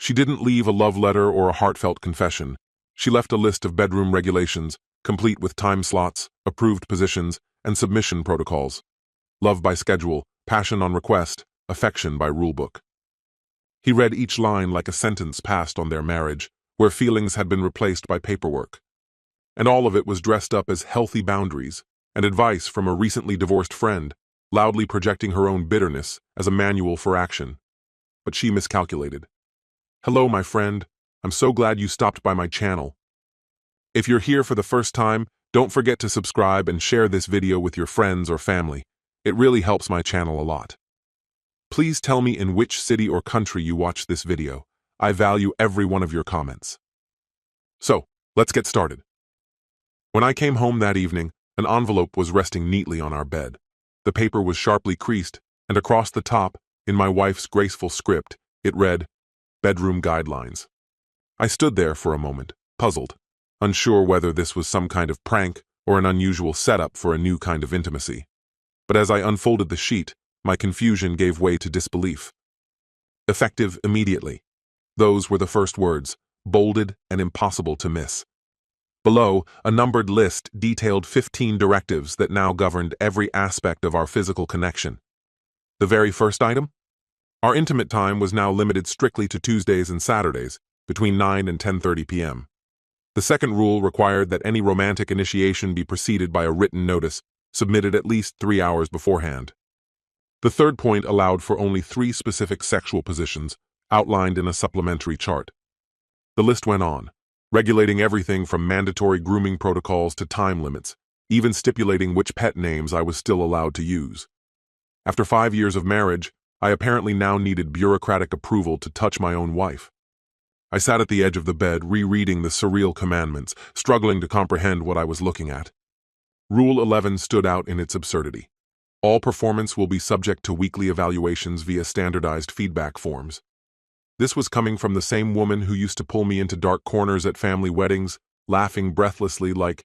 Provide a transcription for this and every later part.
She didn't leave a love letter or a heartfelt confession. She left a list of bedroom regulations, complete with time slots, approved positions, and submission protocols. Love by schedule, passion on request, affection by rulebook. He read each line like a sentence passed on their marriage, where feelings had been replaced by paperwork. And all of it was dressed up as healthy boundaries and advice from a recently divorced friend, loudly projecting her own bitterness as a manual for action. But she miscalculated. "Hello, my friend. I'm so glad you stopped by my channel. If you're here for the first time, don't forget to subscribe and share this video with your friends or family. It really helps my channel a lot. Please tell me in which city or country you watch this video. I value every one of your comments." So, let's get started. When I came home that evening, an envelope was resting neatly on our bed. The paper was sharply creased, and across the top, in my wife's graceful script, it read, "Bedroom Guidelines." I stood there for a moment, puzzled, unsure whether this was some kind of prank or an unusual setup for a new kind of intimacy. But as I unfolded the sheet, my confusion gave way to disbelief. "Effective immediately." Those were the first words, bolded and impossible to miss. Below, a numbered list detailed 15 directives that now governed every aspect of our physical connection. The very first item? Our intimate time was now limited strictly to Tuesdays and Saturdays, between 9 and 10:30 p.m. The second rule required that any romantic initiation be preceded by a written notice, submitted at least 3 hours beforehand. The third point allowed for only 3 specific sexual positions, outlined in a supplementary chart. The list went on, regulating everything from mandatory grooming protocols to time limits, even stipulating which pet names I was still allowed to use. After 5 years of marriage, I apparently now needed bureaucratic approval to touch my own wife. I sat at the edge of the bed, rereading the surreal commandments, struggling to comprehend what I was looking at. Rule 11 stood out in its absurdity. All performance will be subject to weekly evaluations via standardized feedback forms. This was coming from the same woman who used to pull me into dark corners at family weddings, laughing breathlessly like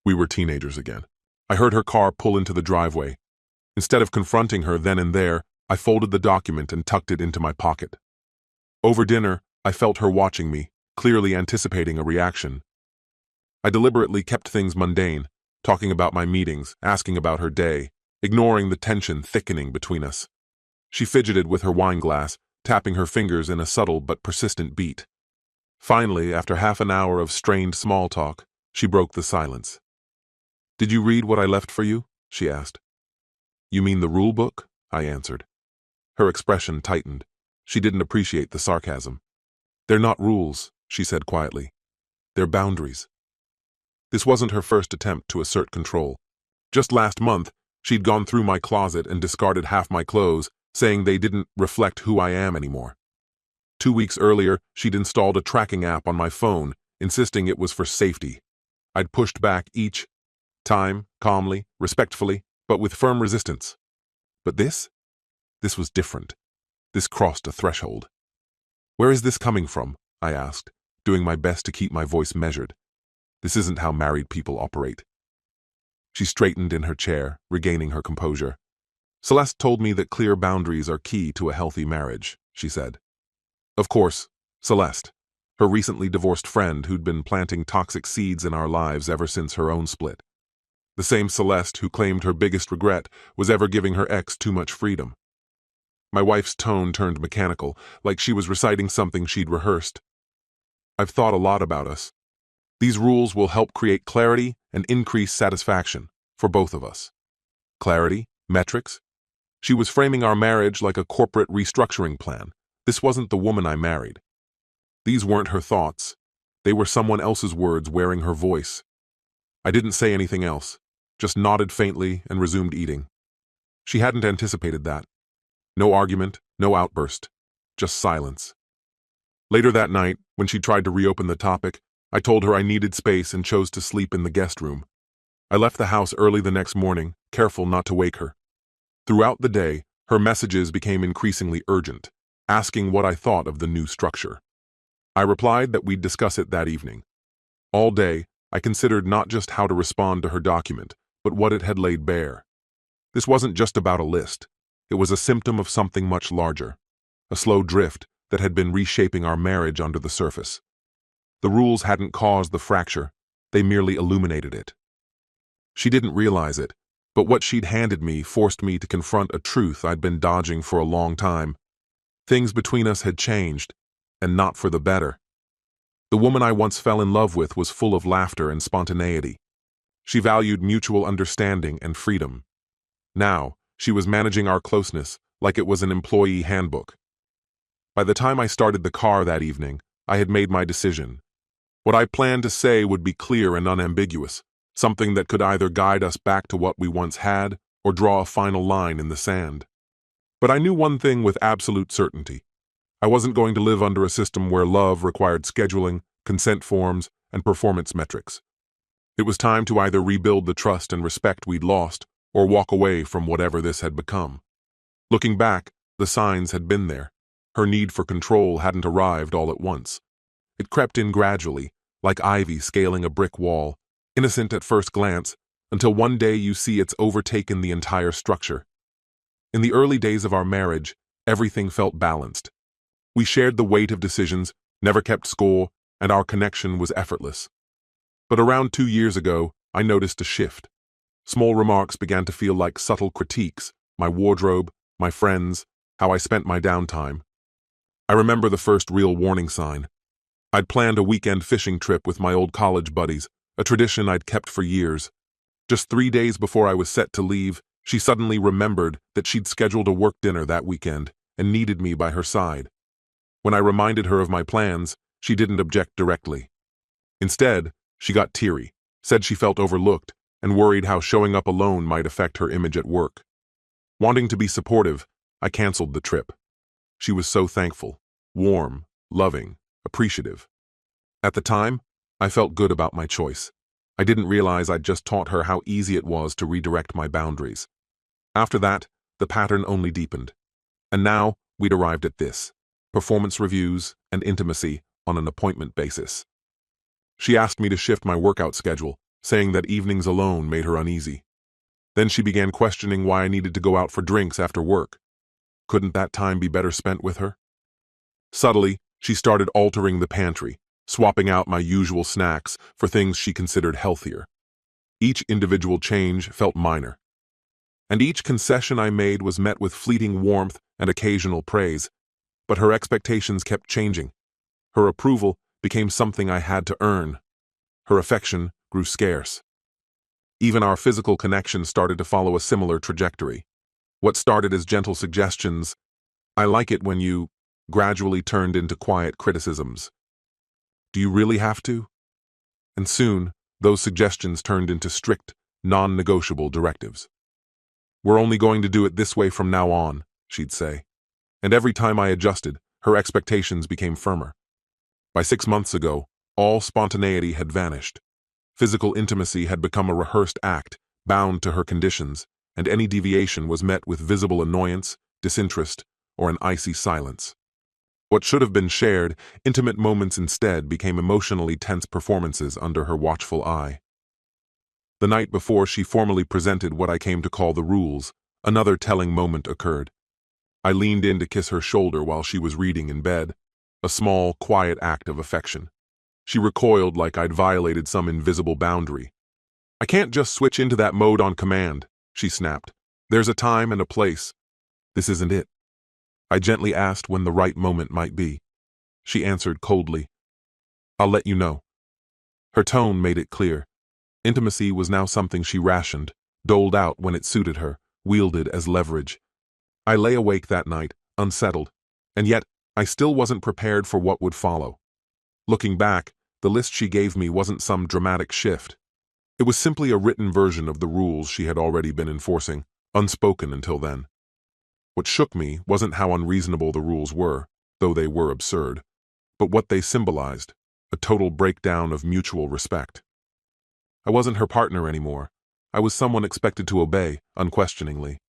we were teenagers again. I heard her car pull into the driveway. Instead of confronting her then and there, I folded the document and tucked it into my pocket. Over dinner, I felt her watching me, clearly anticipating a reaction. I deliberately kept things mundane, talking about my meetings, asking about her day, ignoring the tension thickening between us. She fidgeted with her wine glass, tapping her fingers in a subtle but persistent beat. Finally, after half an hour of strained small talk, she broke the silence. "Did you read what I left for you?" she asked. "You mean the rule book?" I answered. Her expression tightened. She didn't appreciate the sarcasm. "They're not rules," she said quietly. "They're boundaries." This wasn't her first attempt to assert control. Just last month, she'd gone through my closet and discarded half my clothes, saying they didn't reflect who I am anymore. 2 weeks earlier, she'd installed a tracking app on my phone, insisting it was for safety. I'd pushed back each time, calmly, respectfully, but with firm resistance. But this was different. This crossed a threshold. "Where is this coming from?" I asked, doing my best to keep my voice measured. This isn't how married people operate. She straightened in her chair, regaining her composure. "Celeste told me that clear boundaries are key to a healthy marriage," she said. Of course, Celeste, her recently divorced friend who'd been planting toxic seeds in our lives ever since her own split. The same Celeste who claimed her biggest regret was ever giving her ex too much freedom. My wife's tone turned mechanical, like she was reciting something she'd rehearsed. "I've thought a lot about us. These rules will help create clarity and increase satisfaction for both of us." Clarity? Metrics? She was framing our marriage like a corporate restructuring plan. This wasn't the woman I married. These weren't her thoughts. They were someone else's words wearing her voice. I didn't say anything else, just nodded faintly and resumed eating. She hadn't anticipated that. No argument, no outburst, just silence. Later that night, when she tried to reopen the topic, I told her I needed space and chose to sleep in the guest room. I left the house early the next morning, careful not to wake her. Throughout the day, her messages became increasingly urgent, asking what I thought of the new structure. I replied that we'd discuss it that evening. All day, I considered not just how to respond to her document, but what it had laid bare. This wasn't just about a list. It was a symptom of something much larger. A slow drift, that had been reshaping our marriage under the surface. The rules hadn't caused the fracture, they merely illuminated it. She didn't realize it, but what she'd handed me forced me to confront a truth I'd been dodging for a long time. Things between us had changed, and not for the better. The woman I once fell in love with was full of laughter and spontaneity. She valued mutual understanding and freedom. Now, she was managing our closeness like it was an employee handbook. By the time I started the car that evening, I had made my decision. What I planned to say would be clear and unambiguous, something that could either guide us back to what we once had or draw a final line in the sand. But I knew one thing with absolute certainty. I wasn't going to live under a system where love required scheduling, consent forms, and performance metrics. It was time to either rebuild the trust and respect we'd lost or walk away from whatever this had become. Looking back, the signs had been there. Her need for control hadn't arrived all at once. It crept in gradually, like ivy scaling a brick wall, innocent at first glance, until one day you see it's overtaken the entire structure. In the early days of our marriage, everything felt balanced. We shared the weight of decisions, never kept score, and our connection was effortless. But around 2 years ago, I noticed a shift. Small remarks began to feel like subtle critiques: my wardrobe, my friends, how I spent my downtime. I remember the first real warning sign. I'd planned a weekend fishing trip with my old college buddies, a tradition I'd kept for years. Just 3 days before I was set to leave, she suddenly remembered that she'd scheduled a work dinner that weekend and needed me by her side. When I reminded her of my plans, she didn't object directly. Instead, she got teary, said she felt overlooked, and worried how showing up alone might affect her image at work. Wanting to be supportive, I canceled the trip. She was so thankful, warm, loving, appreciative. At the time, I felt good about my choice. I didn't realize I'd just taught her how easy it was to redirect my boundaries. After that, the pattern only deepened. And now, we'd arrived at this: performance reviews and intimacy on an appointment basis. She asked me to shift my workout schedule, saying that evenings alone made her uneasy. Then she began questioning why I needed to go out for drinks after work. Couldn't that time be better spent with her? Subtly, she started altering the pantry, swapping out my usual snacks for things she considered healthier. Each individual change felt minor, and each concession I made was met with fleeting warmth and occasional praise. But her expectations kept changing. Her approval became something I had to earn. Her affection grew scarce. Even our physical connection started to follow a similar trajectory. What started as gentle suggestions, "I like it when you," gradually turned into quiet criticisms. "Do you really have to?" And soon, those suggestions turned into strict, non-negotiable directives. "We're only going to do it this way from now on," she'd say. And every time I adjusted, her expectations became firmer. By 6 months ago, all spontaneity had vanished. Physical intimacy had become a rehearsed act, bound to her conditions, and any deviation was met with visible annoyance, disinterest, or an icy silence. What should have been shared, intimate moments instead became emotionally tense performances under her watchful eye. The night before she formally presented what I came to call the rules, another telling moment occurred. I leaned in to kiss her shoulder while she was reading in bed, a small, quiet act of affection. She recoiled like I'd violated some invisible boundary. "I can't just switch into that mode on command," she snapped. "There's a time and a place. This isn't it." I gently asked when the right moment might be. She answered coldly, "I'll let you know." Her tone made it clear. Intimacy was now something she rationed, doled out when it suited her, wielded as leverage. I lay awake that night, unsettled, and yet I still wasn't prepared for what would follow. Looking back, the list she gave me wasn't some dramatic shift. It was simply a written version of the rules she had already been enforcing, unspoken until then. What shook me wasn't how unreasonable the rules were, though they were absurd, but what they symbolized: a total breakdown of mutual respect. I wasn't her partner anymore. I was someone expected to obey, unquestioningly.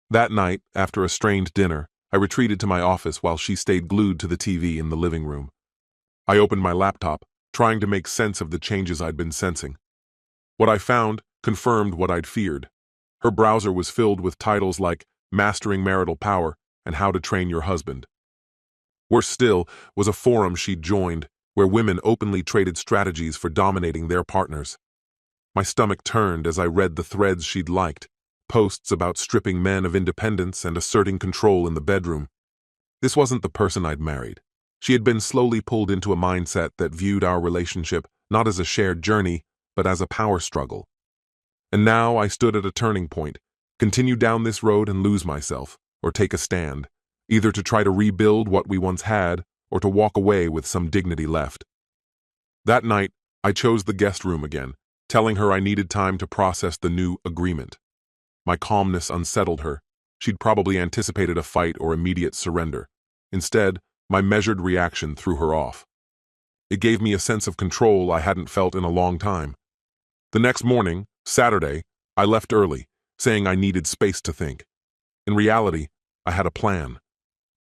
That night, after a strained dinner, I retreated to my office while she stayed glued to the TV in the living room. I opened my laptop, trying to make sense of the changes I'd been sensing. What I found confirmed what I'd feared. Her browser was filled with titles like "Mastering Marital Power" and "How to Train Your Husband." Worse still was a forum she'd joined, where women openly traded strategies for dominating their partners. My stomach turned as I read the threads she'd liked, posts about stripping men of independence and asserting control in the bedroom. This wasn't the person I'd married. She had been slowly pulled into a mindset that viewed our relationship not as a shared journey, but as a power struggle. And now I stood at a turning point, continue down this road and lose myself, or take a stand, either to try to rebuild what we once had, or to walk away with some dignity left. That night, I chose the guest room again, telling her I needed time to process the new agreement. My calmness unsettled her. She'd probably anticipated a fight or immediate surrender. Instead, my measured reaction threw her off. It gave me a sense of control I hadn't felt in a long time. The next morning, Saturday, I left early, saying I needed space to think. In reality, I had a plan.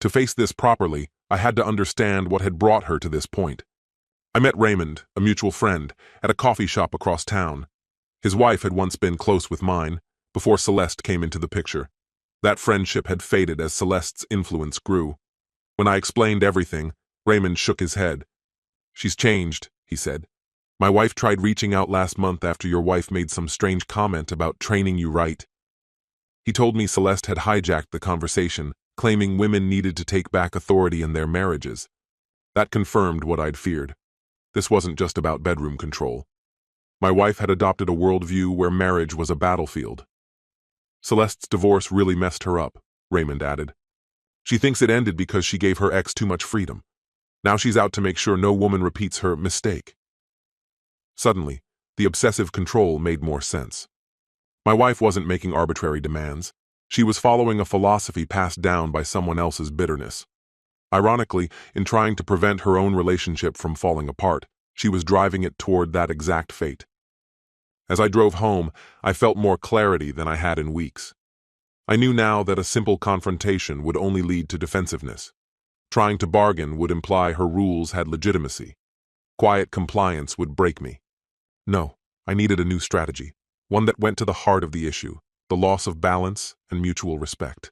To face this properly, I had to understand what had brought her to this point. I met Raymond, a mutual friend, at a coffee shop across town. His wife had once been close with mine, before Celeste came into the picture. That friendship had faded as Celeste's influence grew. When I explained everything, Raymond shook his head. "She's changed," he said. "My wife tried reaching out last month after your wife made some strange comment about training you right." He told me Celeste had hijacked the conversation, claiming women needed to take back authority in their marriages. That confirmed what I'd feared. This wasn't just about bedroom control. My wife had adopted a worldview where marriage was a battlefield. Celeste's divorce really messed her up, Raymond added. She thinks it ended because she gave her ex too much freedom. Now she's out to make sure no woman repeats her mistake. Suddenly, the obsessive control made more sense. My wife wasn't making arbitrary demands. She was following a philosophy passed down by someone else's bitterness. Ironically, in trying to prevent her own relationship from falling apart, she was driving it toward that exact fate. As I drove home, I felt more clarity than I had in weeks. I knew now that a simple confrontation would only lead to defensiveness. Trying to bargain would imply her rules had legitimacy. Quiet compliance would break me. No, I needed a new strategy, one that went to the heart of the issue, the loss of balance and mutual respect.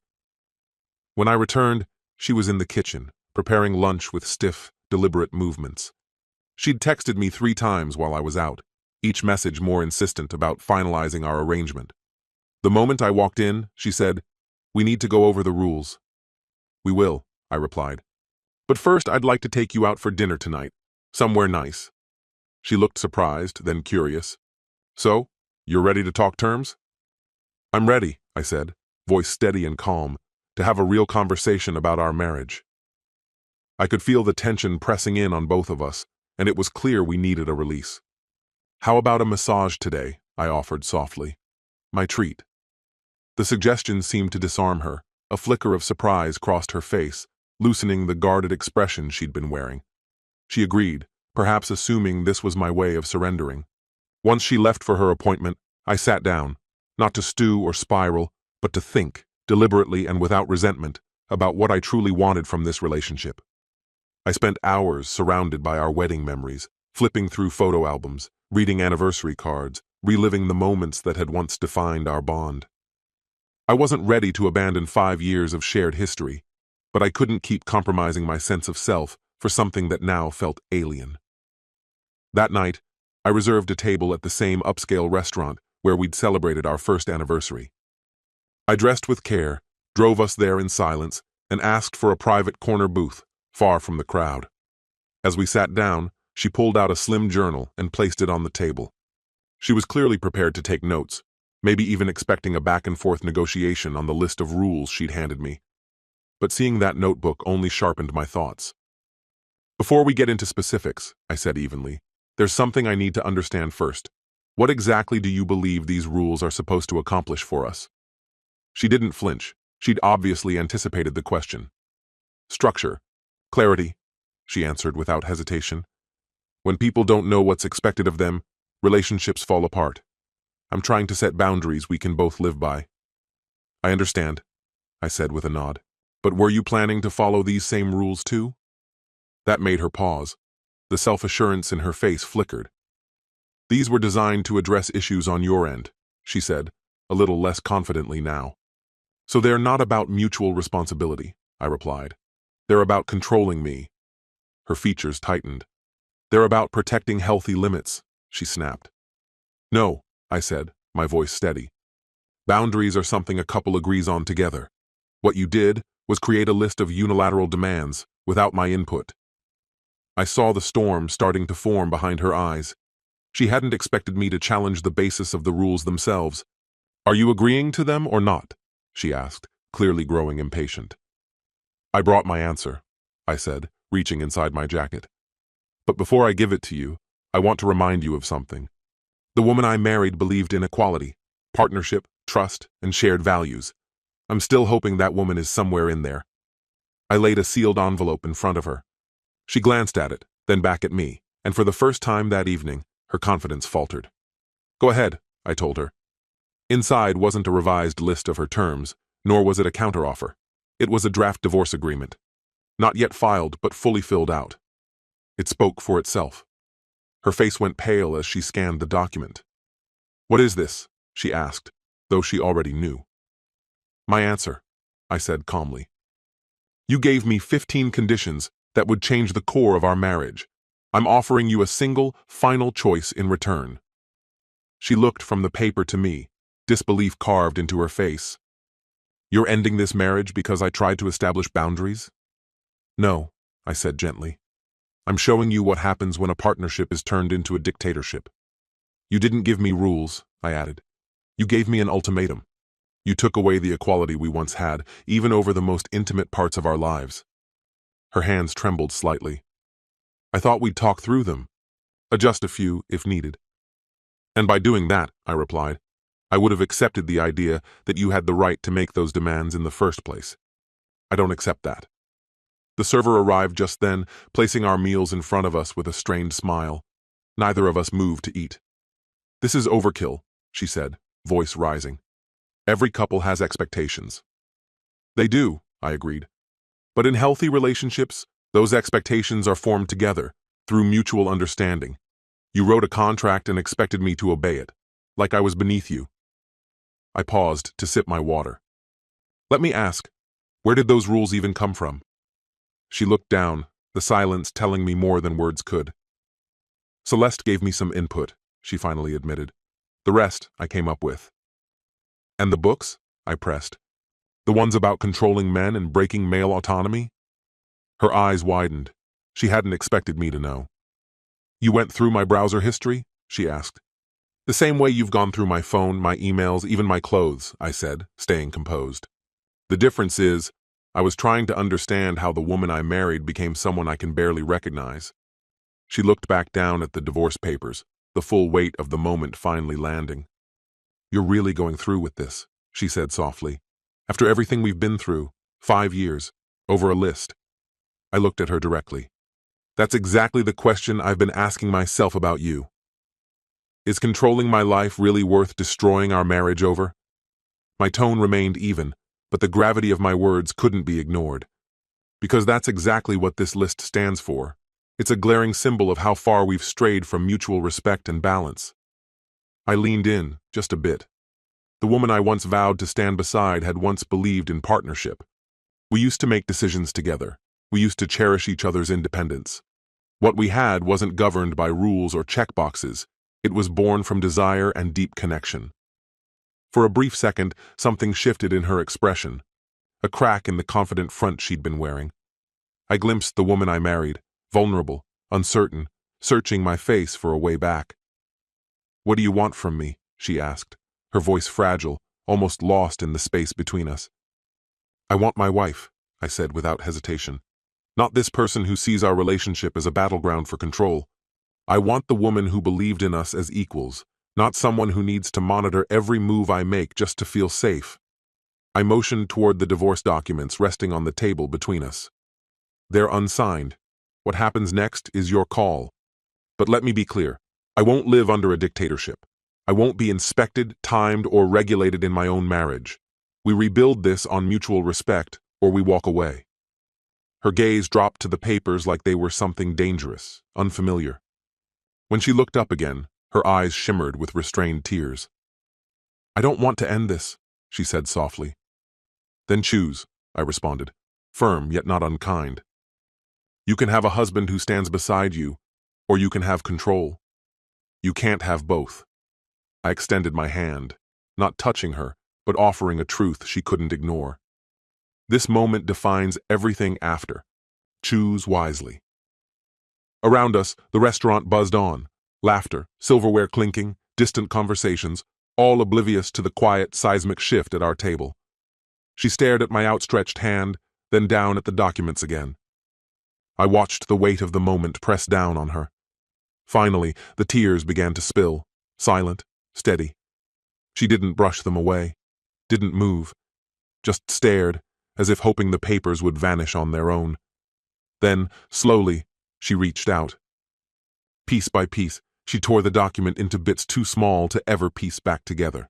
When I returned, she was in the kitchen, preparing lunch with stiff, deliberate movements. She'd texted me 3 times while I was out, each message more insistent about finalizing our arrangement. The moment I walked in, she said, "We need to go over the rules." "We will," I replied. "But first I'd like to take you out for dinner tonight, somewhere nice." She looked surprised, then curious. "So, you're ready to talk terms?" "I'm ready," I said, voice steady and calm, to have a real conversation about our marriage. I could feel the tension pressing in on both of us, and it was clear we needed a release. "How about a massage today?" I offered softly. My treat. The suggestion seemed to disarm her. A flicker of surprise crossed her face, loosening the guarded expression she'd been wearing. She agreed, perhaps assuming this was my way of surrendering. Once she left for her appointment, I sat down, not to stew or spiral, but to think, deliberately and without resentment, about what I truly wanted from this relationship. I spent hours surrounded by our wedding memories, flipping through photo albums, reading anniversary cards, reliving the moments that had once defined our bond. I wasn't ready to abandon 5 years of shared history, but I couldn't keep compromising my sense of self for something that now felt alien. That night, I reserved a table at the same upscale restaurant where we'd celebrated our first anniversary. I dressed with care, drove us there in silence, and asked for a private corner booth, far from the crowd. As we sat down, she pulled out a slim journal and placed it on the table. She was clearly prepared to take notes, maybe even expecting a back-and-forth negotiation on the list of rules she'd handed me. But seeing that notebook only sharpened my thoughts. "Before we get into specifics," I said evenly, "there's something I need to understand first. What exactly do you believe these rules are supposed to accomplish for us?" She didn't flinch. She'd obviously anticipated the question. "Structure. Clarity," she answered without hesitation. "When people don't know what's expected of them, relationships fall apart. I'm trying to set boundaries we can both live by." "I understand," I said with a nod. "But were you planning to follow these same rules too?" That made her pause. The self-assurance in her face flickered. "These were designed to address issues on your end," she said, a little less confidently now. "So they're not about mutual responsibility," I replied. They're about controlling me. Her features tightened. They're about protecting healthy limits, she snapped. No, I said, my voice steady. Boundaries are something a couple agrees on together. What you did was create a list of unilateral demands without my input. I saw the storm starting to form behind her eyes. She hadn't expected me to challenge the basis of the rules themselves. Are you agreeing to them or not? She asked, clearly growing impatient. I brought my answer, I said, reaching inside my jacket. But before I give it to you, I want to remind you of something. The woman I married believed in equality, partnership, trust, and shared values. I'm still hoping that woman is somewhere in there. I laid a sealed envelope in front of her. She glanced at it, then back at me, and for the first time that evening, her confidence faltered. Go ahead, I told her. Inside wasn't a revised list of her terms, nor was it a counteroffer. It was a draft divorce agreement. Not yet filed, but fully filled out. It spoke for itself. Her face went pale as she scanned the document. What is this? She asked, though she already knew. My answer, I said calmly. You gave me 15 conditions that would change the core of our marriage. I'm offering you a single, final choice in return. She looked from the paper to me, disbelief carved into her face. You're ending this marriage because I tried to establish boundaries? No, I said gently. I'm showing you what happens when a partnership is turned into a dictatorship. You didn't give me rules, I added. You gave me an ultimatum. You took away the equality we once had, even over the most intimate parts of our lives. Her hands trembled slightly. I thought we'd talk through them, adjust a few if needed. And by doing that, I replied, I would have accepted the idea that you had the right to make those demands in the first place. I don't accept that. The server arrived just then, placing our meals in front of us with a strained smile. Neither of us moved to eat. This is overkill, she said, voice rising. Every couple has expectations. They do, I agreed. But in healthy relationships, those expectations are formed together, through mutual understanding. You wrote a contract and expected me to obey it, like I was beneath you. I paused to sip my water. Let me ask, where did those rules even come from? She looked down, the silence telling me more than words could. Celeste gave me some input, she finally admitted. The rest I came up with. And the books? I pressed. The ones about controlling men and breaking male autonomy? Her eyes widened. She hadn't expected me to know. You went through my browser history? She asked. The same way you've gone through my phone, my emails, even my clothes, I said, staying composed. The difference is, I was trying to understand how the woman I married became someone I can barely recognize. She looked back down at the divorce papers, the full weight of the moment finally landing. You're really going through with this, she said softly. After everything we've been through, 5 years, over a list. I looked at her directly. That's exactly the question I've been asking myself about you. Is controlling my life really worth destroying our marriage over? My tone remained even, but the gravity of my words couldn't be ignored. Because that's exactly what this list stands for. It's a glaring symbol of how far we've strayed from mutual respect and balance. I leaned in, just a bit. The woman I once vowed to stand beside had once believed in partnership. We used to make decisions together. We used to cherish each other's independence. What we had wasn't governed by rules or checkboxes. It was born from desire and deep connection. For a brief second, something shifted in her expression, a crack in the confident front she'd been wearing. I glimpsed the woman I married, vulnerable, uncertain, searching my face for a way back. What do you want from me? She asked, her voice fragile, almost lost in the space between us. I want my wife, I said without hesitation. Not this person who sees our relationship as a battleground for control. I want the woman who believed in us as equals, not someone who needs to monitor every move I make just to feel safe. I motioned toward the divorce documents resting on the table between us. They're unsigned. What happens next is your call. But let me be clear. I won't live under a dictatorship. I won't be inspected, timed, or regulated in my own marriage. We rebuild this on mutual respect, or we walk away. Her gaze dropped to the papers like they were something dangerous, unfamiliar. When she looked up again, her eyes shimmered with restrained tears. I don't want to end this, she said softly. Then choose, I responded. firm yet not unkind. You can have a husband who stands beside you, or you can have control. You can't have both. I extended my hand, not touching her, but offering a truth she couldn't ignore. This moment defines everything after. Choose wisely. Around us, the restaurant buzzed on. Laughter, silverware clinking, distant conversations, all oblivious to the quiet, seismic shift at our table. She stared at my outstretched hand, then down at the documents again. I watched the weight of the moment press down on her. Finally, the tears began to spill, silent, steady. She didn't brush them away, didn't move, just stared, as if hoping the papers would vanish on their own. Then, slowly, she reached out. Piece by piece, she tore the document into bits too small to ever piece back together.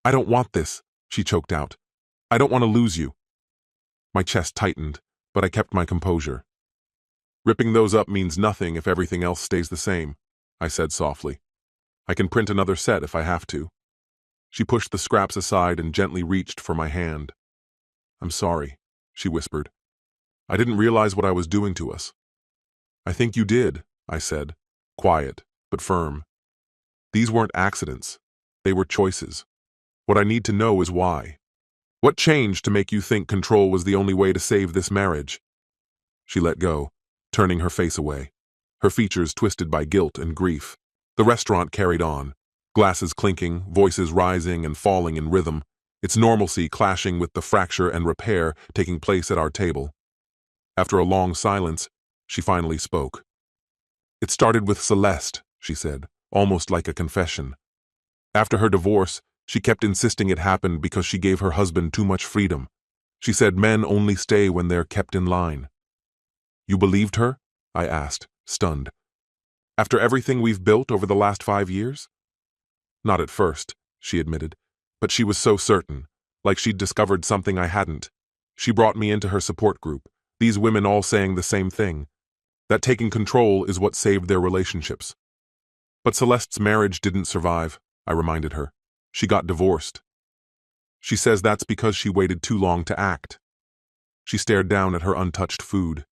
"I don't want this," she choked out. "I don't want to lose you." My chest tightened, but I kept my composure. "Ripping those up means nothing if everything else stays the same," I said softly. "I can print another set if I have to." She pushed the scraps aside and gently reached for my hand. "I'm sorry," she whispered. "I didn't realize what I was doing to us." "I think you did," I said, quiet but firm. "These weren't accidents. They were choices. What I need to know is why. What changed to make you think control was the only way to save this marriage?" She let go, turning her face away, her features twisted by guilt and grief. The restaurant carried on, glasses clinking, voices rising and falling in rhythm, its normalcy clashing with the fracture and repair taking place at our table. After a long silence, she finally spoke. "It started with Celeste," she said, almost like a confession. "After her divorce, she kept insisting it happened because she gave her husband too much freedom. She said men only stay when they're kept in line." "You believed her?" I asked, stunned. "After everything we've built over the last 5 years?" "Not at first," she admitted, "but she was so certain, like she'd discovered something I hadn't. She brought me into her support group, these women all saying the same thing, that taking control is what saved their relationships." "But Celeste's marriage didn't survive," I reminded her. "She got divorced." "She says that's because she waited too long to act." She stared down at her untouched food.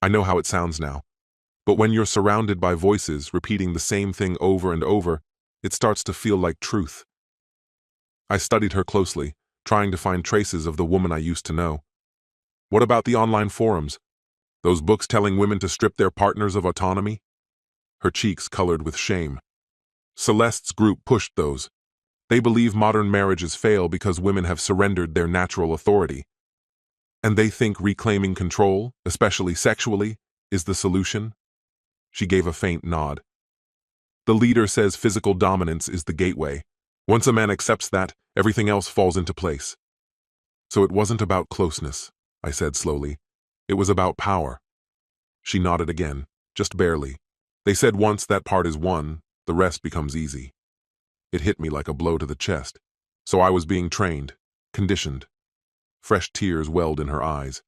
"I know how it sounds now, but when you're surrounded by voices repeating the same thing over and over, it starts to feel like truth." I studied her closely, trying to find traces of the woman I used to know. "What about the online forums? Those books telling women to strip their partners of autonomy?" Her cheeks colored with shame. "Celeste's group pushed those. They believe modern marriages fail because women have surrendered their natural authority. And they think reclaiming control, especially sexually, is the solution." She gave a faint nod. "The leader says physical dominance is the gateway. Once a man accepts that, everything else falls into place." "So it wasn't about closeness," I said slowly. "It was about power." She nodded again, just barely. "They said once that part is won, the rest becomes easy." It hit me like a blow to the chest. So I was being trained, conditioned. Fresh tears welled in her eyes.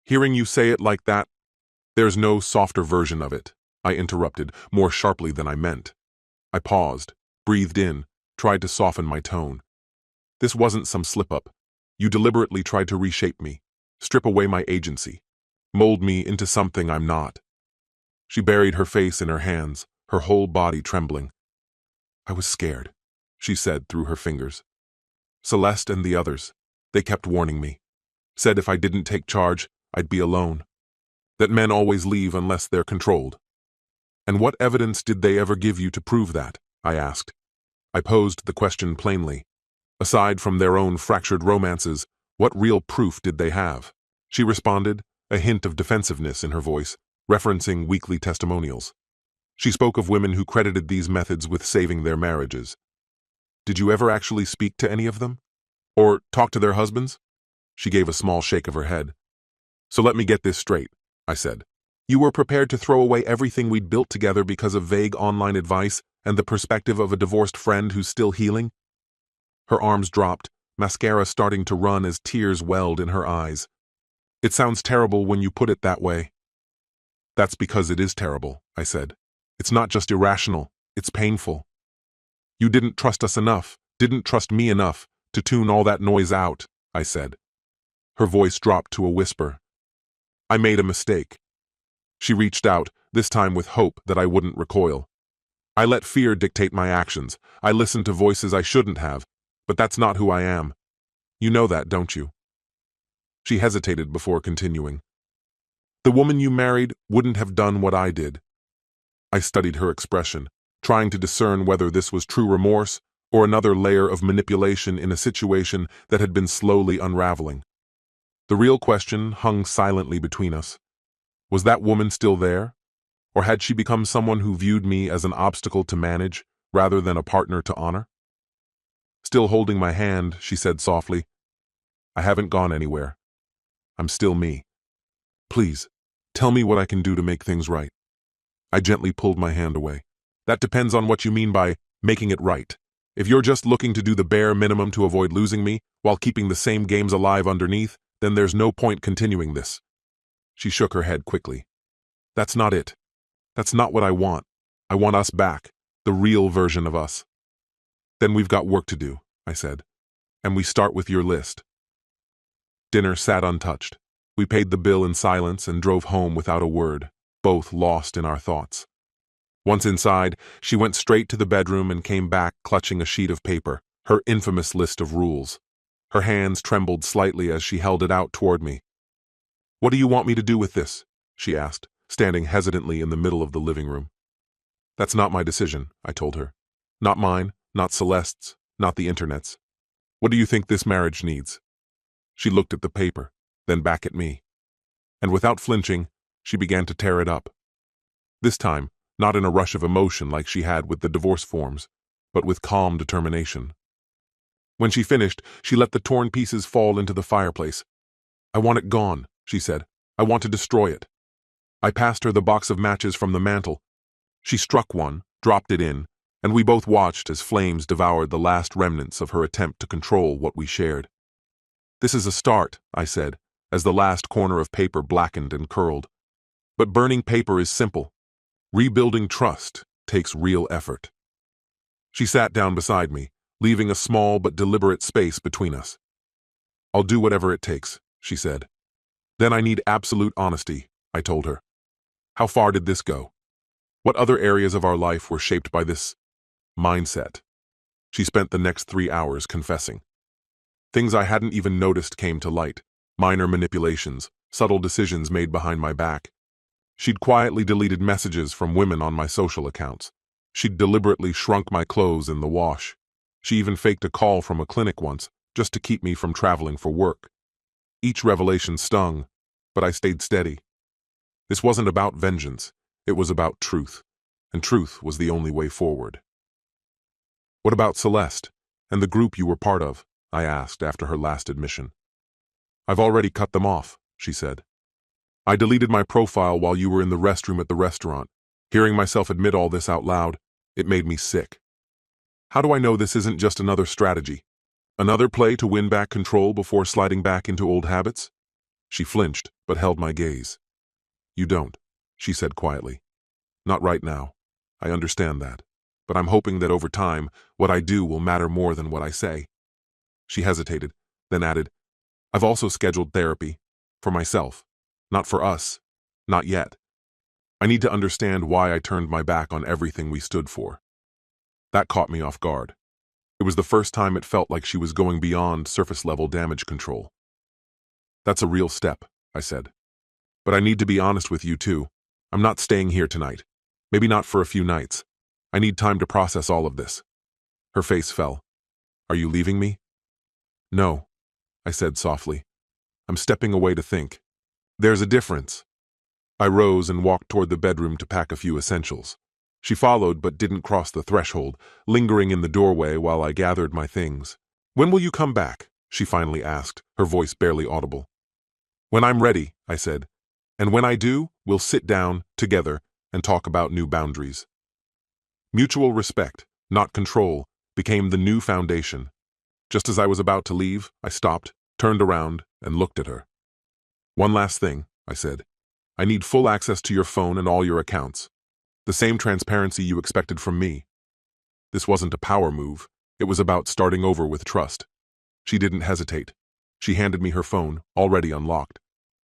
"Hearing you say it like that—" "There's no softer version of it," I interrupted, more sharply than I meant. I paused, breathed in, tried to soften my tone. "This wasn't some slip-up. You deliberately tried to reshape me, strip away my agency, mold me into something I'm not." She buried her face in her hands, her whole body trembling. "I was scared," she said through her fingers. "Celeste and the others, they kept warning me. Said if I didn't take charge, I'd be alone. That men always leave unless they're controlled." "And what evidence did they ever give you to prove that?" I asked. I posed the question plainly. Aside from their own fractured romances, what real proof did they have? She responded, a hint of defensiveness in her voice, referencing weekly testimonials. She spoke of women who credited these methods with saving their marriages. "Did you ever actually speak to any of them? Or talk to their husbands?" She gave a small shake of her head. "So let me get this straight," I said. "You were prepared to throw away everything we'd built together because of vague online advice and the perspective of a divorced friend who's still healing?" Her arms dropped, mascara starting to run as tears welled in her eyes. "It sounds terrible when you put it that way." "That's because it is terrible," I said. "It's not just irrational, it's painful. You didn't trust us enough, didn't trust me enough, to tune all that noise out," I said. Her voice dropped to a whisper. I made a mistake. She reached out, this time with hope that I wouldn't recoil. I let fear dictate my actions. I listened to voices I shouldn't have, but that's not who I am. You know that, don't you? She hesitated before continuing. The woman you married wouldn't have done what I did. I studied her expression, trying to discern whether this was true remorse or another layer of manipulation in a situation that had been slowly unraveling. The real question hung silently between us. Was that woman still there? Or had she become someone who viewed me as an obstacle to manage rather than a partner to honor? Still holding my hand, she said softly, I haven't gone anywhere. I'm still me. Please, tell me what I can do to make things right. I gently pulled my hand away. That depends on what you mean by making it right. If you're just looking to do the bare minimum to avoid losing me while keeping the same games alive underneath, then there's no point continuing this. She shook her head quickly. That's not it. That's not what I want. I want us back, the real version of us. Then we've got work to do, I said. And we start with your list. Dinner sat untouched. We paid the bill in silence and drove home without a word, both lost in our thoughts. Once inside, she went straight to the bedroom and came back clutching a sheet of paper, her infamous list of rules. Her hands trembled slightly as she held it out toward me. What do you want me to do with this? She asked, standing hesitantly in the middle of the living room. That's not my decision, I told her. Not mine, not Celeste's, not the internet's. What do you think this marriage needs? She looked at the paper, then back at me. And without flinching, she began to tear it up. This time, not in a rush of emotion like she had with the divorce forms, but with calm determination. When she finished, she let the torn pieces fall into the fireplace. I want it gone, she said. I want to destroy it. I passed her the box of matches from the mantel. She struck one, dropped it in, and we both watched as flames devoured the last remnants of her attempt to control what we shared. This is a start, I said, as the last corner of paper blackened and curled. But burning paper is simple. Rebuilding trust takes real effort. She sat down beside me, leaving a small but deliberate space between us. I'll do whatever it takes, she said. Then I need absolute honesty, I told her. How far did this go? What other areas of our life were shaped by this mindset? She spent the next 3 hours confessing. Things I hadn't even noticed came to light, minor manipulations, subtle decisions made behind my back. She'd quietly deleted messages from women on my social accounts. She'd deliberately shrunk my clothes in the wash. She even faked a call from a clinic once, just to keep me from traveling for work. Each revelation stung, but I stayed steady. This wasn't about vengeance, it was about truth, and truth was the only way forward. What about Celeste, and the group you were part of? I asked after her last admission. I've already cut them off, she said. I deleted my profile while you were in the restroom at the restaurant. Hearing myself admit all this out loud, it made me sick. How do I know this isn't just another strategy? Another play to win back control before sliding back into old habits? She flinched, but held my gaze. You don't, she said quietly. Not right now. I understand that. But I'm hoping that over time, what I do will matter more than what I say. She hesitated, then added, I've also scheduled therapy. For myself. Not for us. Not yet. I need to understand why I turned my back on everything we stood for. That caught me off guard. It was the first time it felt like she was going beyond surface-level damage control. That's a real step, I said. But I need to be honest with you too. I'm not staying here tonight. Maybe not for a few nights. I need time to process all of this. Her face fell. Are you leaving me? No, I said softly. I'm stepping away to think. There's a difference. I rose and walked toward the bedroom to pack a few essentials. She followed but didn't cross the threshold, lingering in the doorway while I gathered my things. When will you come back? She finally asked, her voice barely audible. When I'm ready, I said. And when I do, we'll sit down, together, and talk about new boundaries. Mutual respect, not control, became the new foundation. Just as I was about to leave, I stopped, turned around, and looked at her. One last thing, I said. I need full access to your phone and all your accounts. The same transparency you expected from me. This wasn't a power move. It was about starting over with trust. She didn't hesitate. She handed me her phone, already unlocked.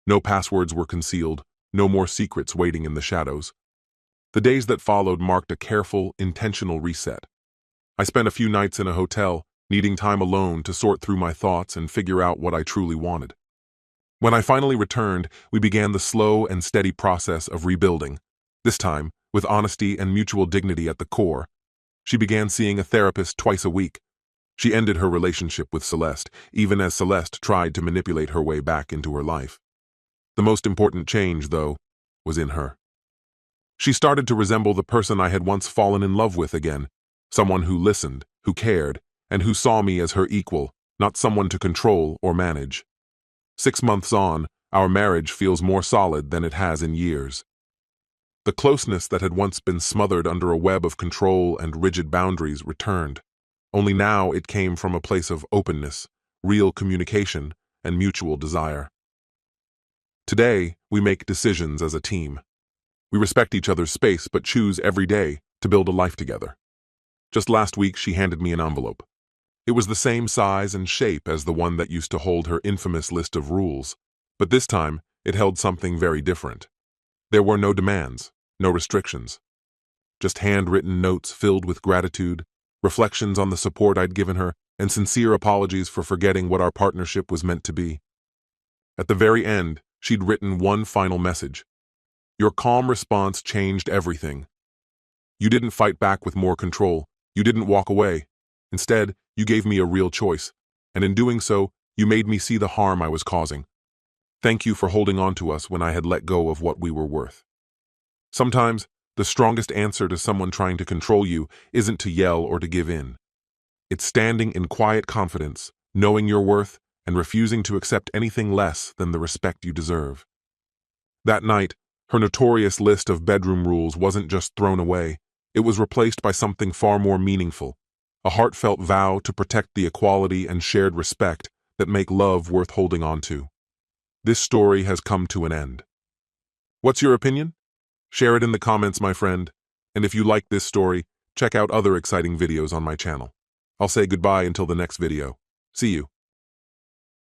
No passwords were concealed, no more secrets waiting in the shadows. The days that followed marked a careful, intentional reset. I spent a few nights in a hotel, needing time alone to sort through my thoughts and figure out what I truly wanted. When I finally returned, we began the slow and steady process of rebuilding. This time, with honesty and mutual dignity at the core. She began seeing a therapist twice a week. She ended her relationship with Celeste, even as Celeste tried to manipulate her way back into her life. The most important change, though, was in her. She started to resemble the person I had once fallen in love with again, someone who listened, who cared, and who saw me as her equal, not someone to control or manage. 6 months on, our marriage feels more solid than it has in years. The closeness that had once been smothered under a web of control and rigid boundaries returned. Only now it came from a place of openness, real communication, and mutual desire. Today, we make decisions as a team. We respect each other's space but choose every day to build a life together. Just last week, she handed me an envelope. It was the same size and shape as the one that used to hold her infamous list of rules, but this time it held something very different. There were no demands, no restrictions. Just handwritten notes filled with gratitude, reflections on the support I'd given her, and sincere apologies for forgetting what our partnership was meant to be. At the very end, she'd written one final message. Your calm response changed everything. You didn't fight back with more control. You didn't walk away. Instead, you gave me a real choice, and in doing so, you made me see the harm I was causing. Thank you for holding on to us when I had let go of what we were worth. Sometimes, the strongest answer to someone trying to control you isn't to yell or to give in. It's standing in quiet confidence, knowing your worth, and refusing to accept anything less than the respect you deserve. That night, her notorious list of bedroom rules wasn't just thrown away. It was replaced by something far more meaningful, a heartfelt vow to protect the equality and shared respect that make love worth holding on to. This story has come to an end. What's your opinion? Share it in the comments, my friend. And if you like this story, check out other exciting videos on my channel. I'll say goodbye until the next video. See you.